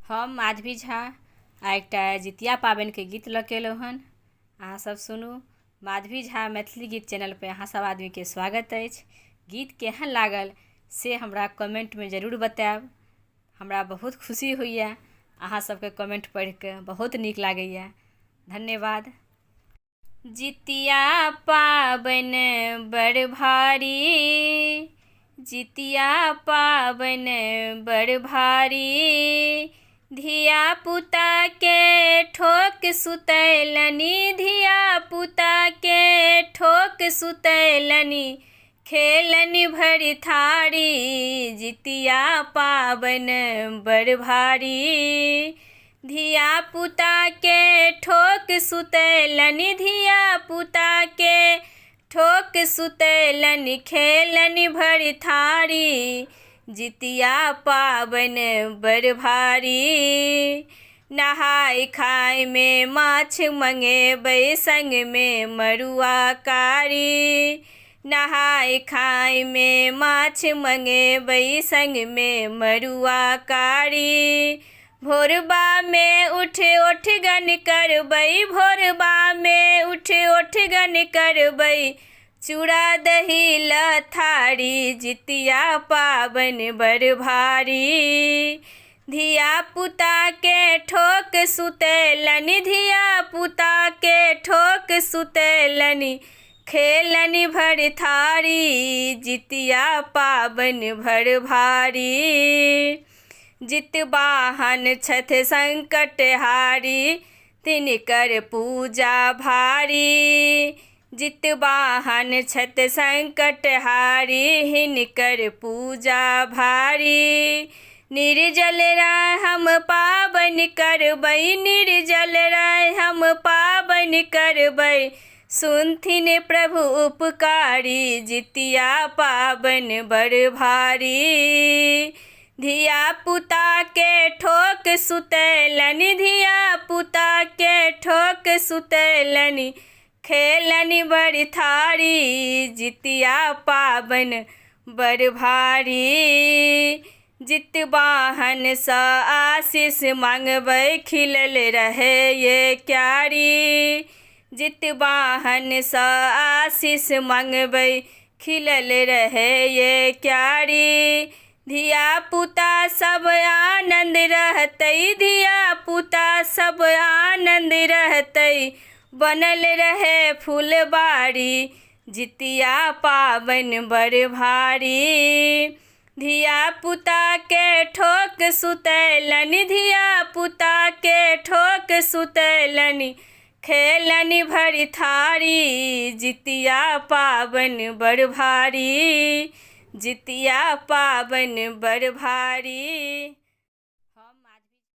हम माधवी झा एकटा जितिया पाबनि के गीत लऽ के अयलहुँ हन। अहाँ सब सुनू। माधवी झा मैथिली गीत चैनल पे अहाँ सब आदमी के स्वागत अछि। गीत केहन लागल से हमरा कमेंट में जरूर बताएब। हमरा बहुत खुशी होइए अहाँ सबके कमेंट पढ़ि के, बहुत नीक लागैए। धन्यवाद। जितिया पाबनि बड़ भारी, जितिया पाबनि बड़ भारी, धिया पुता के ठोक सुतैलनि, धिया पुता के ठोक सुतैलनि, खेलनि भरि थारी, जितिया पाबनि बड़ भारी, धिया पुता के ठोक सुतैलनि, धिया पुता के ठोक सुतैलनि, खेलनि भरि थारी, जितिया पाबनि बड़ भारी। नहाय खाय में माछ मंगेबै, संग में मड़ुआ कारी, नहाय खाय में माछ मंगेबै, संग में मड़ुआ कारी, भोरबा में उठ गन करबै, भोरबा में उठ गन करबै, चूड़ा दही लथारी, जितिया पाबनि बड़ भारी, धिया पुता के ठोक सुतैलनि, धिया पुता के ठोक सुतैलनि, खेलनि भरि थारी, जितिया पाबनि बड़ भारी। जितवाहन छथि संकट हारी, तिनकर पूजा भारी, जितवाहन छथि संकट हारी, हिनकर पूजा भारी, निर्जल राय हम पाबनि करबै, निर्जल राय हम पाबनि करबै, सुनथिन प्रभु उपकारी, जितिया पाबनि बड़ भारी, धिया पुता के ठोक सुतैलनि, धिया पुता के ठोक सुतैलनि, खेलनि भरि थारी, जितिया पाबनि बड़ भारी, जितवाहन सँ आशीष मांगबै, खिलल रहे ये क्यारी, जितवाहन सँ आशीष मांगबै, खिलल रहे ये क्यारी, धिया पुता सब आनंद रहतै, धिया पुता सब आनंद रहतै, बनल रहे फूलबाड़ी, जितिया पाबनि बड़ भारी, धिया पुता के ठोक सुतैलनि, धिया पुता के ठोक सुतैलनि, खेलनि भरि थारी, जितिया पाबनि बड़ भारी, जितिया पाबनि बड़ भारी।